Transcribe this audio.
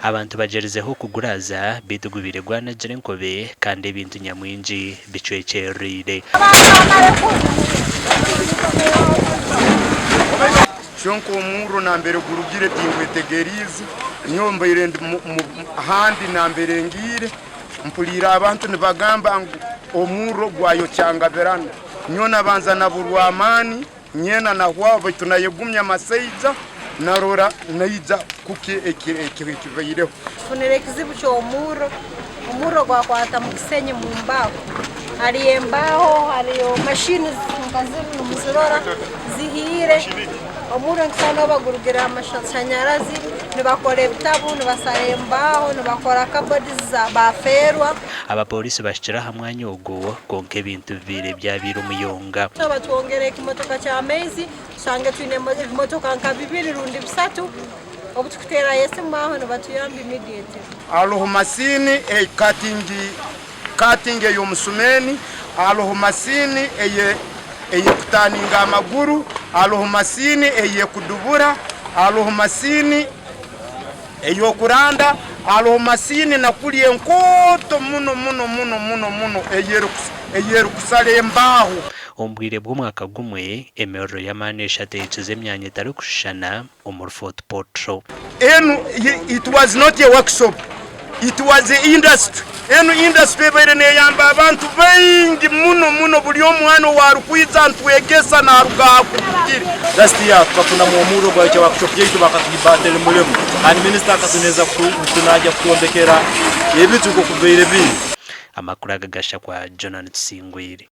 abantu bagerizeho kuguraza bitugubire gwana Jerenkobe kandi ibintu nyamwinji bicwecerire. Shonko umuro na mbere gurugire tingwetegerize nyomba irende handi na mbere ngire mpulira abantu nibagamba omuro gwayo cyanga berana nyona banza na burwamani nyena na hwabo tunayegumya masaiza narora naija kuki ekiveyireho funere kizibu cyo umuro gwa kwata mukisenye mu mbaho hari embaho hari machine zikaziri muzirora zihire omuro nkana bagurugira amashanyarazi nibakora ibitabu nibasarembaho nibakora kabodies za baferwa. Abapolisi bashira hamwe nyogo konke ibintu bibiri byabira umuyonga batwongereka imotoka cya amezi sange twine imotoka nka bibiri rundi bisatu obutukutera yese maho nibatuyamba immediate aloho masini cutting yo musumeni aloho masini eye kutaninga amaguru aloho masini eye kudubura aloho masini eyo kuranda aloho masini nakuliye nkoto muno eyeru kusalembaho. Ombwire bw'umwaka gumwe emerro yamanesha teyicuze myanya itari kushana Fort Portal. It was not a workshop, it was an industry. Industry berene yamba abantu bengi muno buli omwana warukwiza ntwegesa na rugakugira. Last year tukafuna mu omuro gwa cyo workshop yetu bakatubandele mulemu and minister akatuneza kutunajya kutondekera yebizuko kubeire bindi amakuru agagasha kwa Jonathan Singwiri.